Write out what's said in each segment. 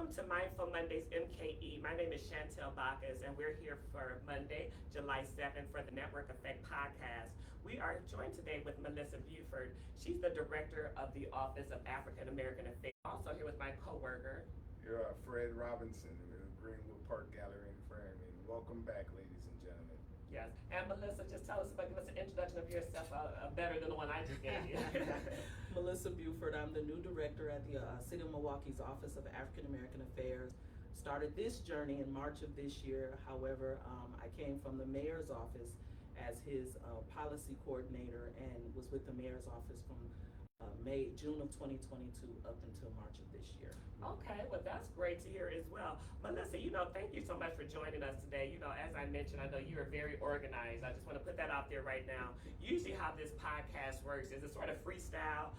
Welcome to Mindful Mondays MKE. My name is Shantel, Bacchus, and we're here for Monday, July 7th for the Network Effect podcast. We are joined today with Melissa Buford. She's the director of the Office of African American Affairs. Also here with my coworker. You're Fred Robinson with Greenwood Park Gallery and Framing. Welcome back, ladies and gentlemen. Yes, and Melissa, just tell us about, give us an introduction of yourself, better than the one I just gave you. Melissa Buford, I'm the new director at the City of Milwaukee's Office of African American Affairs. Started this journey in March of this year. However, I came from the mayor's office as his policy coordinator and was with the mayor's office from June of 2022 up until March of this year. Okay, well that's great to hear as well. Melissa, thank you so much for joining us today. As I mentioned, I know you are very organized. I just want to put that out there right now. Usually how this podcast works is a sort of freestyle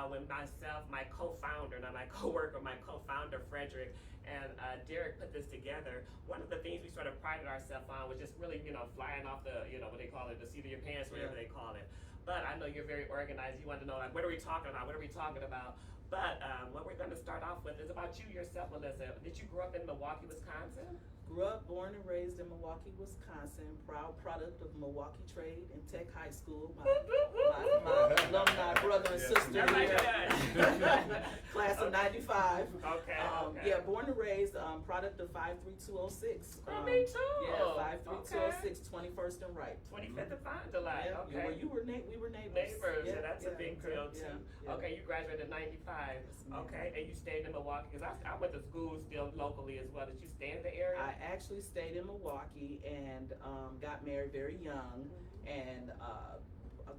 when myself, my co-founder, not my co-worker, my co-founder, Frederick, and Derrick put this together. One of the things we sort of prided ourselves on was just really, flying off the, what they call it, the seat of your pants, whatever they call it. But I know you're very organized. You want to know, like, what are we talking about? What are we talking about? But what we're going to start off with is about you yourself, Melissa. Did you grow up in Milwaukee, Wisconsin? Grew up, born and raised in Milwaukee, Wisconsin. Proud product of Milwaukee Trade and Tech High School. My alumni brother and sister here. Class of 95. Okay. Yeah, born and raised, product of 53206. Me too. Yeah, 53206, 21st and Wright. 25th of July. Yeah, Okay. well, we were neighbors. Neighbors, yeah, that's a big deal too. Yeah. Okay, you graduated in 95. Okay, and you stayed in Milwaukee, because I went to school still locally as well. Did you stay in the area? I actually stayed in Milwaukee and got married very young. And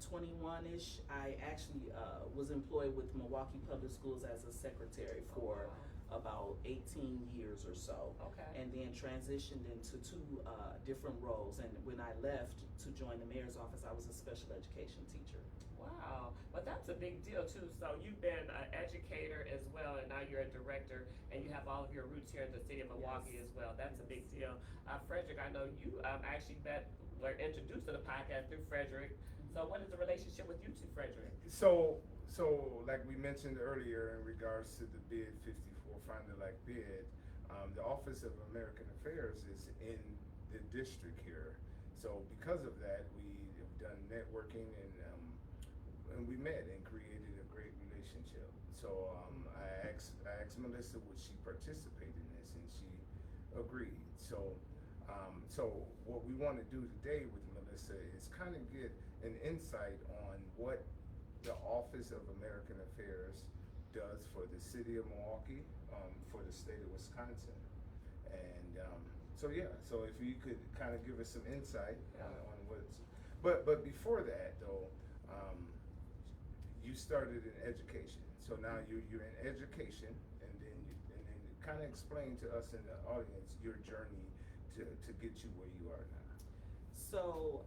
21-ish, I actually was employed with Milwaukee Public Schools as a secretary for about 18 years or so. Okay. And then transitioned into two different roles. And when I left to join the mayor's office, I was a special education teacher. Wow, but that's a big deal too. So you've been an educator as well, and now you're a director, and you have all of your roots here in the city of Milwaukee as well. That's a big deal. Frederick, I know you actually were introduced to the podcast through Frederick. So what is the relationship with you two, Frederick? So like we mentioned earlier in regards to the bid 54 Finder Like bid, the Office of American Affairs is in the district here. So because of that, we have done networking and we met and created a great relationship. So I asked Melissa would she participate in this, and she agreed. So what we want to do today with Melissa is kind of get an insight on what the Office of American Affairs does for the city of Milwaukee, for the state of Wisconsin. And so if you could kind of give us some insight on what's, but before that though, you started in education. So now you're in education, and then kind of explain to us in the audience your journey to get you where you are now. So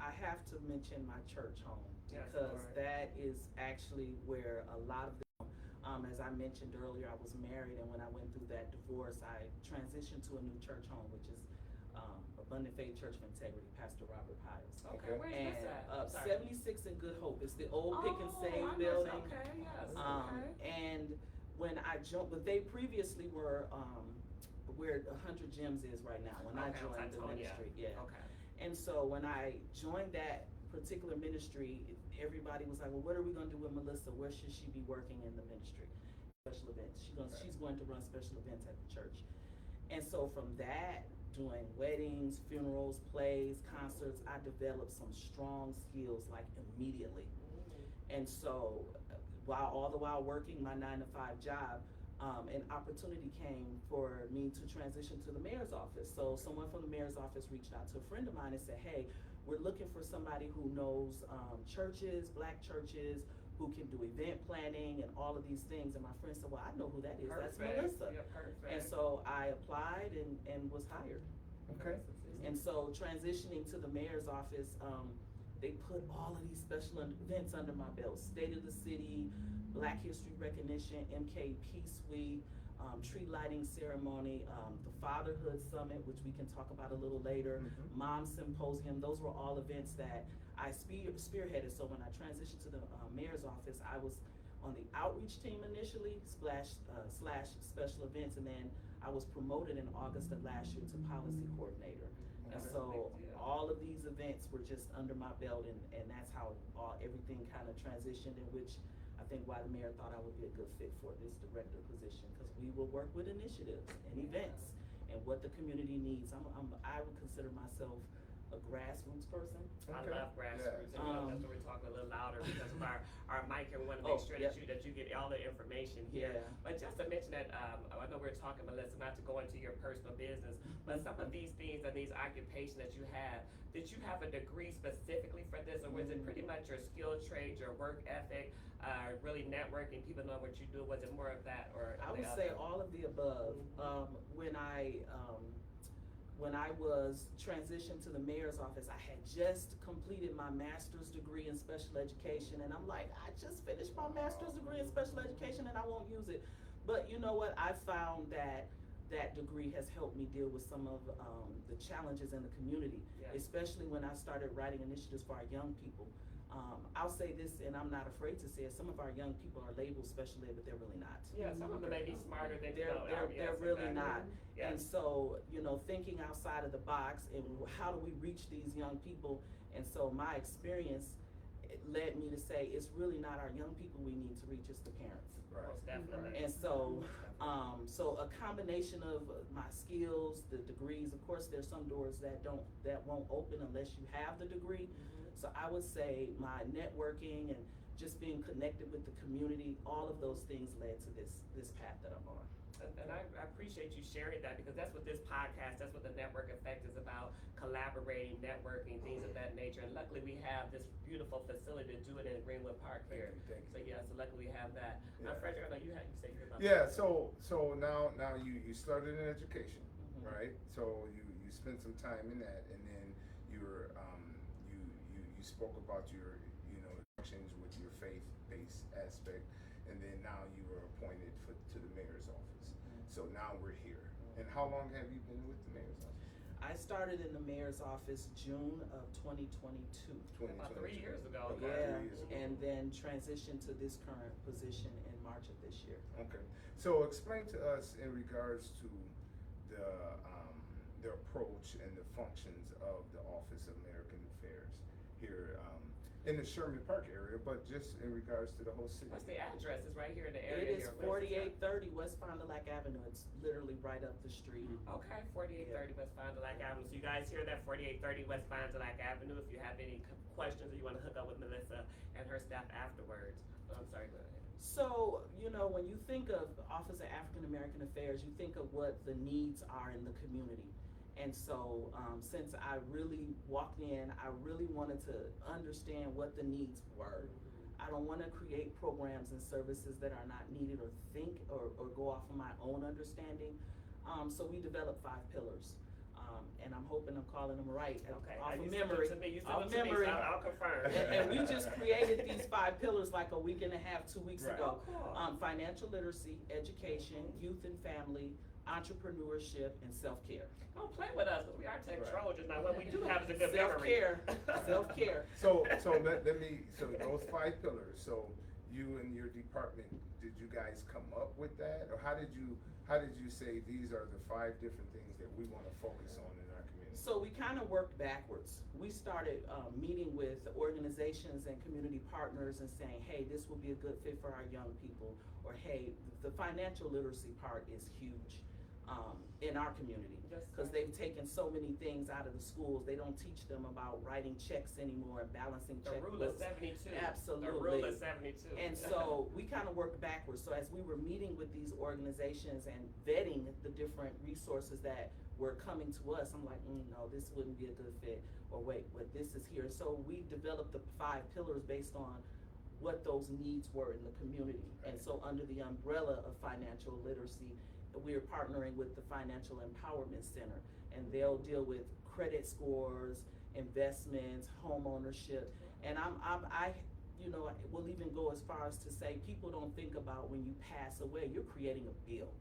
I have to mention my church home, because that is actually where a lot of them, as I mentioned earlier, I was married, and when I went through that divorce, I transitioned to a new church home, which is Abundant Faith Church of Integrity, Pastor Robert Piles. Okay, where's this at? 76 in Good Hope. It's the old Pick and Save building. Okay, yes. And when I joined, but they previously were where 100 Gems is right now. When I joined the ministry, Okay. And so when I joined that particular ministry, everybody was like, "Well, what are we going to do with Melissa? Where should she be working in the ministry?" Special events. She's going to run special events at the church. And so from that, doing weddings, funerals, plays, concerts, I developed some strong skills like immediately. And so all the while working my 9-to-5 job, an opportunity came for me to transition to the mayor's office. So someone from the mayor's office reached out to a friend of mine and said, "Hey, we're looking for somebody who knows churches, black churches, who can do event planning and all of these things." And my friend said, "Well, I know who that is. Perfect. That's Melissa." Yeah, perfect. And so I applied and was hired. Okay. And so transitioning to the mayor's office, they put all of these special events under my belt: State of the City, Black History Recognition, MKE Peace Week, tree lighting ceremony, the Fatherhood Summit, which we can talk about a little later, Mom Symposium. Those were all events that I spearheaded. So when I transitioned to the mayor's office, I was on the outreach team initially, slash special events, and then I was promoted in August of last year to policy coordinator. And so all of these events were just under my belt, and that's how everything kind of transitioned, in which I think why the mayor thought I would be a good fit for this director position, because we will work with initiatives and events and what the community needs. I would consider myself a grassroots person. I love grassroots. And that's what we're talking a little louder because of our mic, and we want to make sure that you get all the information here. Yeah. But just to mention that, I know we're talking, Melissa, not to go into your personal business, but some of these things and these occupations that you have, did you have a degree specifically for this, or was it pretty much your skill trade, your work ethic, really networking, people know what you do? Was it more of that, or I would say all of the above. When I was transitioned to the mayor's office, I had just completed my master's degree in special education, and I'm like, I just finished my master's degree in special education and I won't use it. But you know what? I found that that degree has helped me deal with some of the challenges in the community, especially when I started writing initiatives for our young people. I'll say this, and I'm not afraid to say it, some of our young people are labeled special ed, but they're really not. Yeah, some of them may be smarter than they're really not. Yes. And so, thinking outside of the box, and how do we reach these young people? And so my experience led me to say, it's really not our young people we need to reach, it's the parents. Right. Most definitely. And so, so a combination of my skills, the degrees, of course, there's some doors that won't open unless you have the degree. So I would say my networking and just being connected with the community, all of those things led to this path that I'm on. And I appreciate you sharing that, because that's what this podcast, that's what the network effect is about: collaborating, networking, things of that nature. And luckily we have this beautiful facility to do it in Greenwood Park here. Thank you. So yeah, so luckily we have that. Frederick, I know you said you're about so now you started in education, right? So you spent some time in that, and then you were you spoke about your connections with your faith-based aspect, and then now you were appointed to the mayor's office. So now we're here. And how long have you been with the mayor's office? I started in the mayor's office June of 2022. about 3 years ago. Yeah, and then transitioned to this current position in March of this year. Okay, so explain to us in regards to the approach and the functions of the Office of American Affairs here in the Sherman Park area, but just in regards to the whole city. What's the address? It's right here in the area. It is 4830 West Fond du Lac Avenue. It's literally right up the street. Okay, 4830 West Fond du Lac Avenue. So you guys hear that? 4830 West Fond du Lac Avenue. If you have any questions or you want to hook up with Melissa and her staff afterwards. I'm sorry, go ahead. So, when you think of Office of African American Affairs, you think of what the needs are in the community. And so, since I really walked in, I really wanted to understand what the needs were. I don't want to create programs and services that are not needed, or think or go off of my own understanding. So we developed 5 pillars. And I'm hoping I'm calling them right. Okay. Off of memory. I'll confirm. And we just created these 5 pillars like a week and a half, 2 weeks ago. Cool. Financial literacy, education, youth and family, entrepreneurship, and self-care. Don't play with us, because we are tech Trojans. Now, what we do have is a good self-care. Self-care. So those 5 pillars. So you and your department, did you guys come up with that, or how did you say these are the 5 different things that we want to focus on in our community? So we kind of worked backwards. We started meeting with organizations and community partners and saying, hey, this will be a good fit for our young people, or hey, the financial literacy part is huge in our community, because they've taken so many things out of the schools. They don't teach them about writing checks anymore and balancing checkbooks. The rule of 72. Absolutely. The rule of 72. And so we kind of worked backwards. So as we were meeting with these organizations and vetting the different resources that were coming to us, I'm like, no, this wouldn't be a good fit, or wait, but this is here. So we developed the 5 pillars based on what those needs were in the community. And so under the umbrella of financial literacy, we're partnering with the Financial Empowerment Center, and they'll deal with credit scores, investments, home ownership. And I will even go as far as to say, people don't think about when you pass away, you're creating a bill.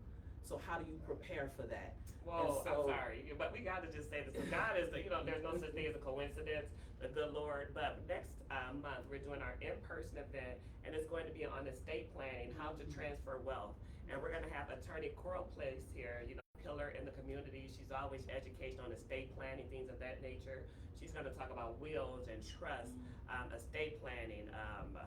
So how do you prepare for that? Whoa, And so- I'm sorry, but we got to just say this. So God is, there's no such thing as a coincidence, the good Lord. But next month, we're doing our in-person event, and it's going to be on estate planning, how to transfer wealth. And we're going to have attorney Coral Place here, pillar in the community. She's always educational on estate planning, things of that nature. She's going to talk about wills and trust, estate planning,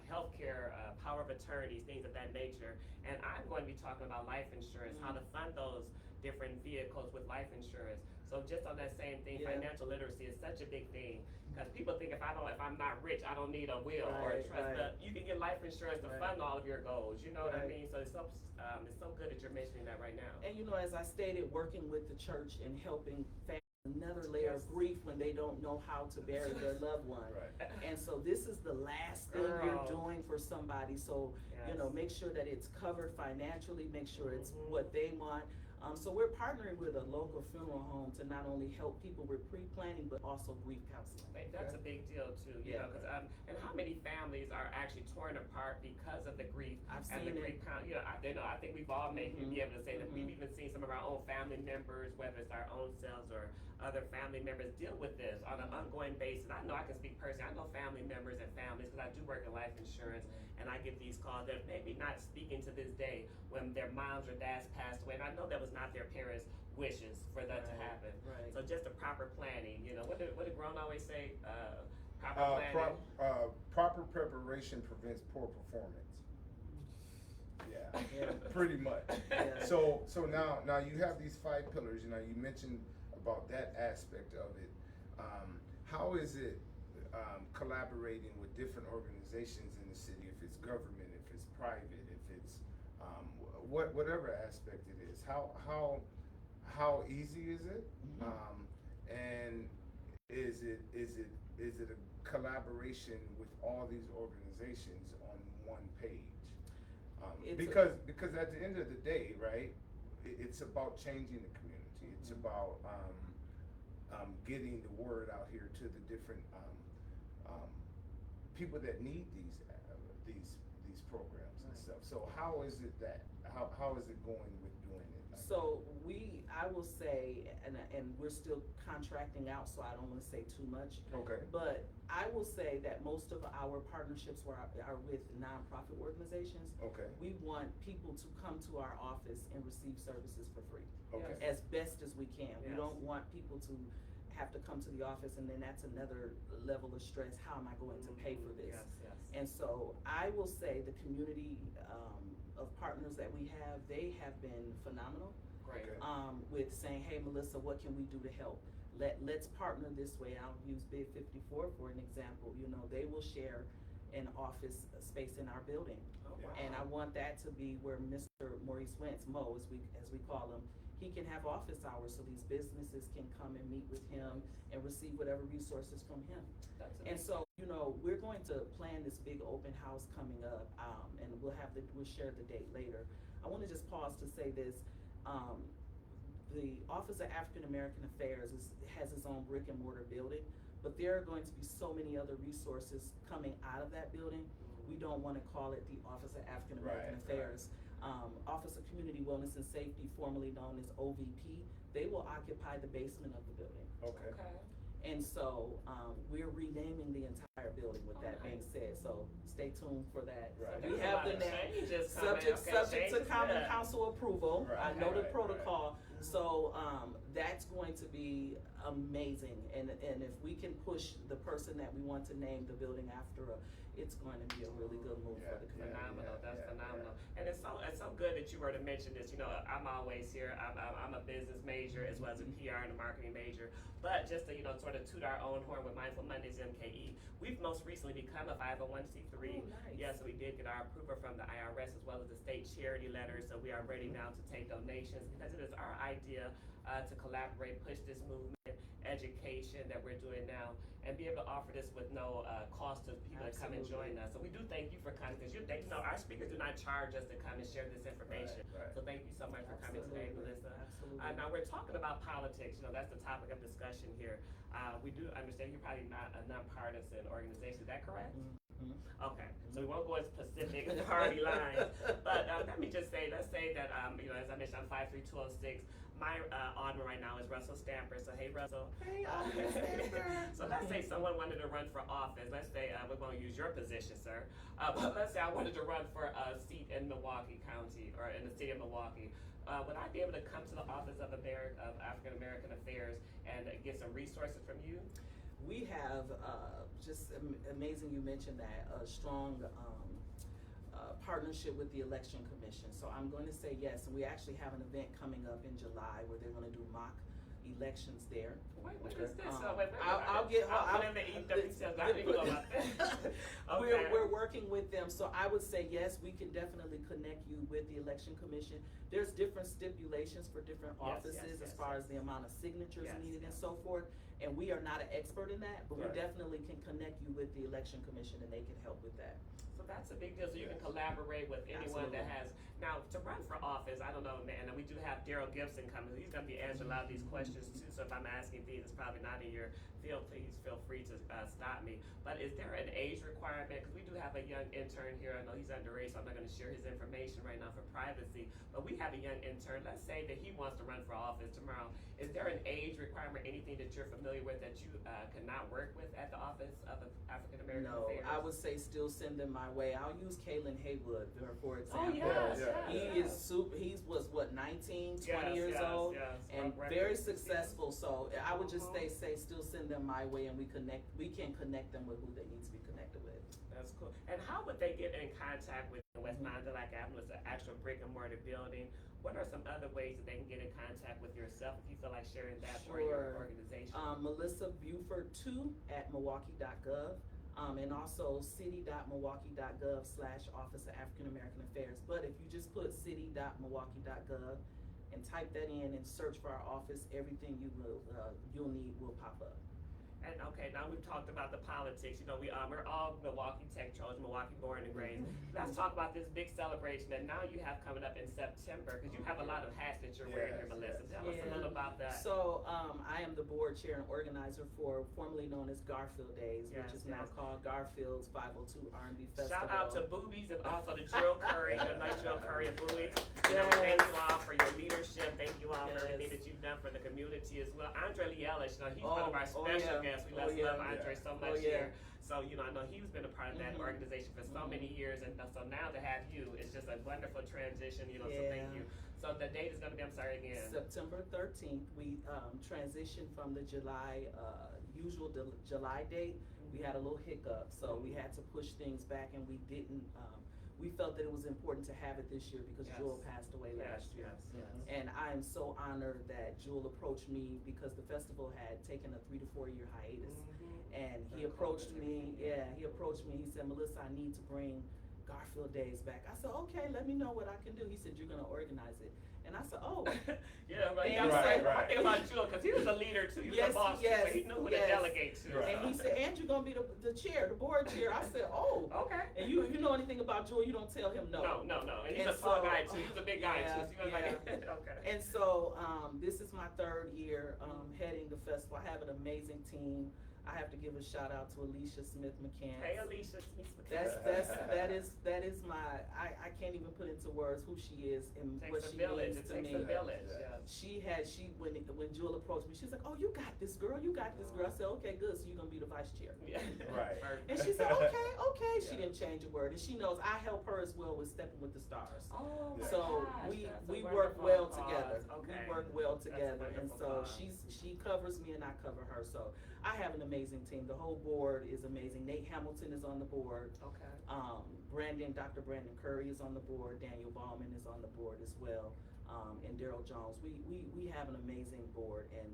healthcare, power of attorneys, things of that nature. And I'm going to be talking about life insurance, how to fund those different vehicles with life insurance. So just on that same thing, financial literacy is such a big thing, because people think if I'm not rich, I don't need a will or a trust. But you can get life insurance to fund all of your goals. You know what I mean? So it's so good that you're mentioning that right now. And as I stated, working with the church and helping families, another layer of grief when they don't know how to bury their loved one. And so this is the last thing you're doing for somebody. So make sure that it's covered financially. Make sure it's what they want. So we're partnering with a local funeral home to not only help people with pre-planning, but also grief counseling. That's a big deal too, because and how many families are actually torn apart because of the grief and the grief count? I think we've all be able to say that we've even seen some of our own family members, whether it's our own selves or other family members, deal with this on an ongoing basis. I know I can speak personally. I know family members and families, because I do work in life insurance, and I get these calls that maybe not speaking to this day when their moms or dads passed away, and I know that was not their parents' wishes for that to happen. So just the proper planning, what did Grown always say? Proper planning. Proper preparation prevents poor performance. Yeah, pretty much. So now you have these 5 pillars. You mentioned about that aspect of it. How is it collaborating with different organizations in the city? If it's government, if it's private, if it's whatever aspect it is. How easy is it? And is it a collaboration with all these organizations on one page? Because at the end of the day, right, it's about changing the community. It's about getting the word out here to the different people that need these programs and stuff. So how is it going with doing it? So I will say, and we're still contracting out, so I don't want to say too much. Okay. But I will say that most of our partnerships are with nonprofit organizations. Okay. We want people to come to our office and receive services for free. Okay. As best as we can. We don't want people to have to come to the office, and then that's another level of stress. How am I going to pay for this? And so I will say the community of partners that we have, they have been phenomenal. Great. With saying, hey, Melissa, what can we do to help? Let's partner this way. I'll use Bid 54 for an example. They will share an office space in our building. Oh, wow. And I want that to be where Mr. Maurice Wentz, Mo, as we call him, he can have office hours so these businesses can come and meet with him and receive whatever resources from him. And so, we're going to plan this big open house coming up, and we'll share the date later. I want to just pause to say this. The Office of African American Affairs has its own brick and mortar building, but there are going to be so many other resources coming out of that building. We don't want to call it the Office of African American Affairs. Office of Community Wellness and Safety, formerly known as OVP, they will occupy the basement of the building. Okay. And so we're renaming the entire building with that being said. So stay tuned for that. We have the name subject to common council approval. I know the protocol. So that's going to be amazing. And if we can push the person that we want to name the building after, it's going to be a really good move for the community. Phenomenal. That's phenomenal. And it's so good that you were to mention this. I'm always here. I'm a business major as well as a PR and a marketing major. But just to sort of toot our own horn with Mindful Mondays MKE, we've most recently become a 501c3. Oh, nice. Yes, so we did get our approval from the IRS as well as the state charity letter. So we are ready now to take donations, because it is our idea to collaborate, push this movement, education that we're doing now, and be able to offer this with no cost to people that come and join us. So we do thank you for coming, because our speakers do not charge us to come and share this information. So thank you so much for coming today, Melissa. Absolutely. Now we're talking about politics. You know, that's the topic of discussion here. We do understand you're probably not a nonpartisan organization. Is that correct? Mm-hmm. Okay, so we won't go in specific party lines, but let me just say, let's say that, you know, as I mentioned, I'm 5'3", 206. My alderman right now is Russell Stamper, so hey Russell. Hey, Alderman Stamper. So let's say someone wanted to run for office. Let's say, we're gonna use your position, sir. But let's say I wanted to run for a seat in Milwaukee County, or in the city of Milwaukee. Would I be able to come to the Office of African American Affairs and get some resources from you? We have, just amazing you mentioned that, a strong partnership with the Election Commission. So I'm going to say yes, and we actually have an event coming up in July where they're going to do mock elections there. Wait, what Okay. is this? I'll get. I'll put in the details. I didn't even know about that. Okay. We're working with them, so I would say yes. We can definitely connect you with the Election Commission. There's different stipulations for different offices as far as the amount of signatures needed and so forth. And we are not an expert in that, but we definitely can connect you with the Election Commission, and they can help with that. So that's a big deal. So you can collaborate with anyone that has. Now, to run for office, I don't know, man, and we do have Daryl Gibson coming. He's going to be answering a lot of these questions too. So if I'm asking things that's probably not in your field, please feel free to stop me. But is there an age requirement? Because we do have a young intern here. I know he's underage, so I'm not going to share his information right now for privacy. But we have a young intern. Let's say that he wants to run for office tomorrow. Is there an age requirement, anything that you're familiar with that you cannot work with at the Office of African American Affairs? No, I would say still send them my way. I'll use Kaylin Haywood for example. Oh, yes, yes. He is super. He was what 19, 20 years old, and very successful. So I would just say still send them my way, and we can connect them with who they need to be connected with. That's cool. And how would they get in contact with West Mond du Lac Avenue, an actual brick and mortar building? What are some other ways that they can get in contact with yourself if you feel like sharing that for your organization? Melissa Buford 2 at Milwaukee.gov. And also city.milwaukee.gov/Office of African American Affairs. But if you just put city.milwaukee.gov and type that in and search for our office, everything you'll need will pop up. And okay, now we've talked about the politics. You know, we're all Milwaukee Tech Trojans, Milwaukee born and raised. Let's talk about this big celebration that now you have coming up in September, because you have a lot of hats that you're wearing here, Melissa. Tell us a little about that. So I am the board chair and organizer for formerly known as Garfield Days, which is now called Garfield's 502 R&B Festival. Shout out to Boobies and also the Drill Curry, the nice Drill Curry and Boobies. Thank you all for your leadership. Thank you all for everything that you've done for the community as well. Andre Lielich, you know, he's one of our special guests. We love Andre so much here. So, you know, I know he's been a part of that organization for so many years, and so now to have you, it's just a wonderful transition, you know, so thank you. So the date is going to be, I'm sorry again. September 13th. We transitioned from the July, usual July date. We had a little hiccup, so we had to push things back, and we didn't, we felt that it was important to have it this year because Jewel passed away last year. And I am so honored that Jewel approached me because the festival had taken a 3 to 4 year hiatus. And he approached me, he said, Melissa, I need to bring Garfield Days back. I said, okay, let me know what I can do. He said, you're gonna organize it. And I said, oh. I think about Jewel, because he was a leader too, he was a boss too, so he knew who to delegate to. And he said, and you're gonna be the chair, the board chair. I said, oh. Okay. And you know anything about Jewel, you don't tell him no. No. And he's a small guy too, he's a big guy too. So okay. And so this is my 3rd year heading the festival. I have an amazing team. I have to give a shout out to Alicia Smith McCann. Hey, Alicia Smith McCann. That is my, I can't even put into words who she is and what she means to me. It takes a village. When Jewel approached me, she's like, oh, you got this, girl, you got this, girl. I said, okay, good, so you're gonna be the vice chair. Right. And she said, okay. She didn't change a word, and she knows I help her as well with Stepping with the Stars. Oh, so we work well together. We work well together, and so she covers me and I cover her. So I have an amazing team. The whole board is amazing. Nate Hamilton is on the board. Okay. Dr. Brandon Curry is on the board. Daniel Ballman is on the board as well. And Daryl Jones. We have an amazing board and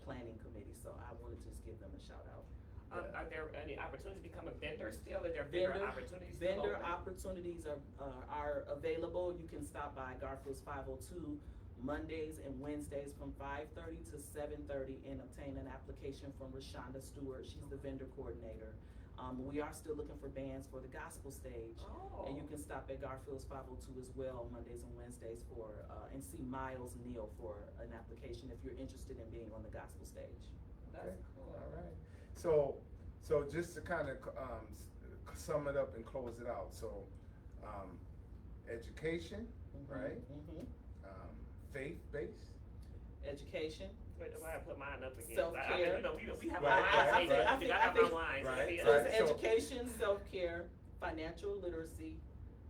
planning committee. So I wanted to just give them a shout out. Are there any opportunities to become a vendor still? Are there vendor opportunities? Vendor opportunities are available. You can stop by Garfield's 502 Mondays and Wednesdays from 5:30 to 7:30 and obtain an application from Rashonda Stewart. She's the vendor coordinator. We are still looking for bands for the gospel stage. Oh. And you can stop at Garfield's 502 as well, Mondays and Wednesdays and see Miles Neal for an application if you're interested in being on the gospel stage. That's cool. All right. So just to kind of sum it up and close it out. So, education, right? Mm-hmm. Faith-based. Education. Wait, I put mine up again. Self-care. We have Right, our lines. right. I got my lines. Right, So right. it's education, self-care, financial literacy,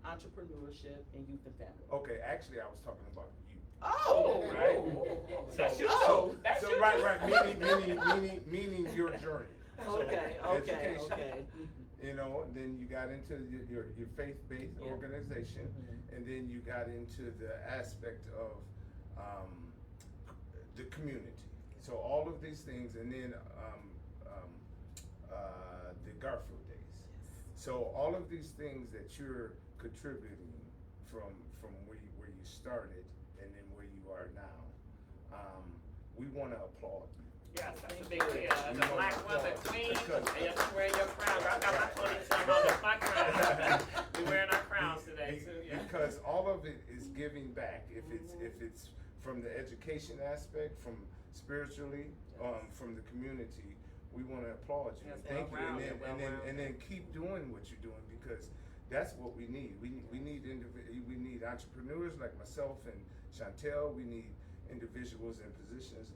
entrepreneurship, and youth and family. Okay, actually, I was talking about you. Oh! Right. That's you. Oh. That's So you. right, meaning your journey. So, Okay. You know, then you got into your faith-based Yeah. organization, Mhm. and then you got into the aspect of the community. So all of these things, and then the Garfield days. So all of these things that you're contributing from where you started and then where you are now, we want to applaud you. Yes, that's a big deal. As a black woman, queen, Because- and you're wearing your crown. I got my 22 on with my crown. We're wearing our crowns today too. Yeah. Because all of it is giving back. If it's from the education aspect, from spiritually, from the community, we want to applaud you. Yes, Thank you, well-rounded, and then keep doing what you're doing, because that's what we need. We need entrepreneurs like myself and Shantel. We need individuals in positions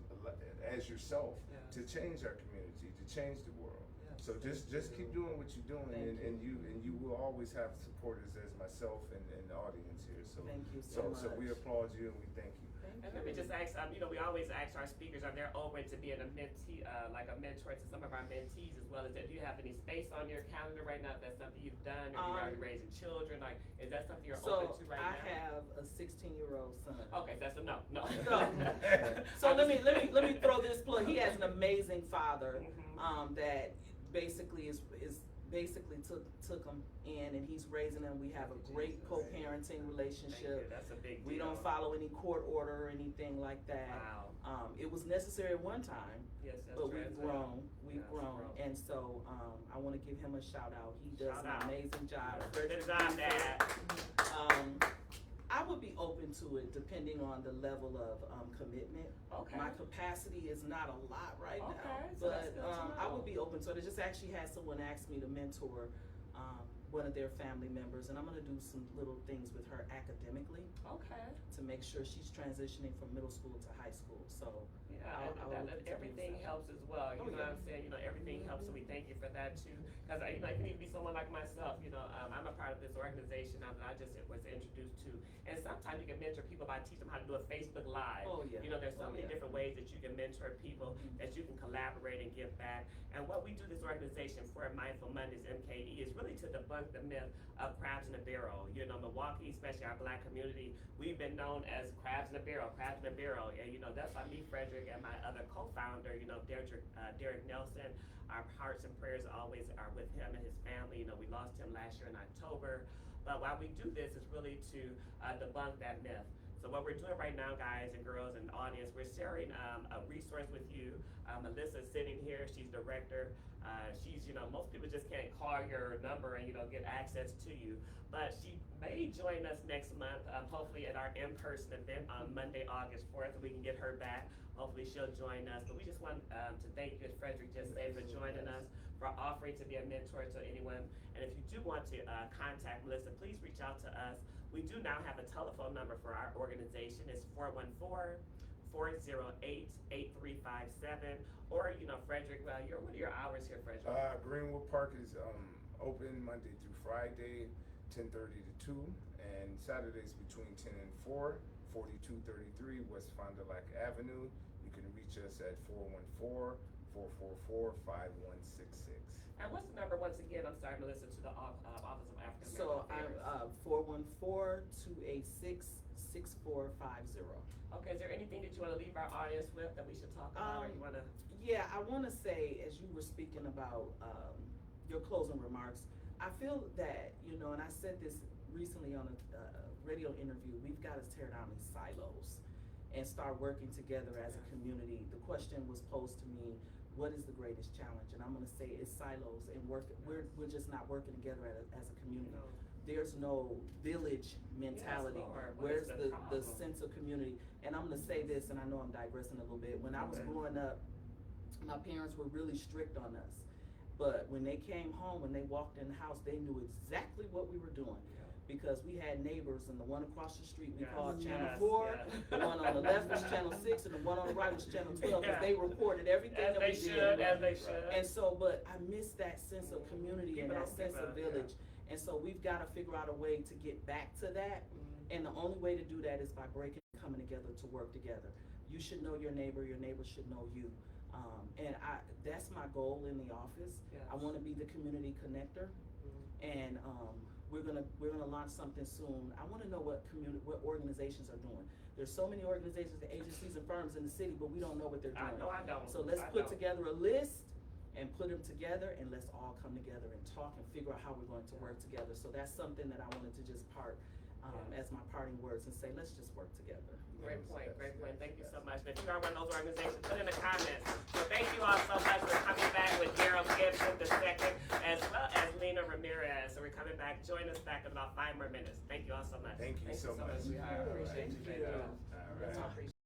as yourself to change our community, to change the world. So just keep doing what you're doing, and you will always have supporters as myself and the audience here. So Thank you so so we much. applaud you and we thank you. And let me just ask, we always ask our speakers, are they open to being a mentee, like a mentor to some of our mentees as well? Do you have any space on your calendar right now? If that's something you've done, or you're already raising children, like, is that something you're open to right now? I have a 16-year-old son. Okay, that's a no. So let me throw this plug. He has an amazing father, Mhm. that basically took him in, and he's raising him. We have a great co-parenting Thank you. relationship. That's a big deal. We don't follow any court order or anything like that. Wow. It was necessary at one time, Yes, that's but we've trans- grown. We've Yes, grown, grown. and so I want to give him a shout out. He does Shout an out. amazing job. Good job, Dad. I would be open to it depending on the level of commitment. Okay. My capacity is not a lot right now, Okay, so that's but good to I know. would be open to it. I just actually had someone ask me to mentor one of their family members, and I'm gonna do some little things with her academically Okay. to make sure she's transitioning from middle school to high school. So Yeah, everything helps as well. You know what I'm saying? Everything helps, and we thank you for that too. Because you can even be someone like myself. I'm a part of this organization now that I just was introduced to. And sometimes you can mentor people by teaching them how to do a Facebook Live. Oh, yeah. There's so many different ways that you can mentor people, that you can collaborate and give back. And what we do this organization for Mindful Mondays MKE is really to debunk the myth of crabs in a barrel. Milwaukee, especially our black community, we've been known as crabs in a barrel. And that's why me, Frederick, and my other co-founder, Derrick Nelson, our hearts and prayers always are with him and his family. We lost him last year in October. But why we do this is really to debunk that myth. So what we're doing right now, guys and girls and audience, we're sharing a resource with you. Melissa's sitting here, she's director. She's, most people just can't call your number and, get access to you. But she may join us next month, hopefully at our in-person event on Monday, August 4th, and we can get her back. Hopefully she'll join us. But we just want to thank you, as Frederick just said, for joining us, for offering to be a mentor to anyone. And if you do want to contact Melissa, please reach out to us. We do now have a telephone number for our organization. It's 414-408-8357. Or, Frederick, what are your hours here, Frederick? Greenwood Park is open Monday through Friday, 10:30 to 2, and Saturdays between 10 and 4, 4233 West Fond du Lac Avenue. You can reach us at 414-444-5166. And what's the number once again? I'm sorry, Melissa, to the Office of African American So Affairs. I'm 414-286-6450. Okay, is there anything that you want to leave our audience with that we should talk about, or you want to? Yeah, I want to say, as you were speaking about your closing remarks, I feel that, and I said this recently on a radio interview, we've got to tear down these silos and start working together as a community. The question was posed to me, what is the greatest challenge? And I'm gonna say it's silos and we're just not working together as a community. No. There's no village mentality. Yes, Lord. What Where's is the problem? sense of community? And I'm gonna say this, and I know I'm digressing a little bit. When I was Okay. growing up, my parents were really strict on us. But when they came home, when they walked in the house, they knew exactly what we were doing. Because we had neighbors, and the one across the street we Yes, called Channel yes, 4, yes. the one on the left was Channel 6, and the one on the right was Channel 12, because they reported everything As that they we should, did. as they should. And so, but I miss that sense of community Keep and it that on, sense keep it of up, village. And so we've got to figure out a way to get back to that. And the only way to do that is by breaking, coming together to work together. You should know your neighbor should know you. And that's my goal in the office. Yes. I want to be the community connector. And we're gonna launch something soon. I want to know what organizations are doing. There's so many organizations, agencies, and firms in the city, but we don't know what they're doing. I know I don't. So let's I put don't. together a list and put them together, and let's all come together and talk and figure out how we're going to work together. So that's something that I wanted to just as my parting words and say, let's just work together. Great point, great point. Thank you so much. And if you are one of those organizations, put in the comments. So thank you all so much for coming back with Daryl Gibson II, as well as Lena Ramirez. So we're coming back. Join us back in about 5 more minutes. Thank you all so much. Thank you so much. sweetheart. All right. Appreciate you, Thank baby. you. All right. I appreciate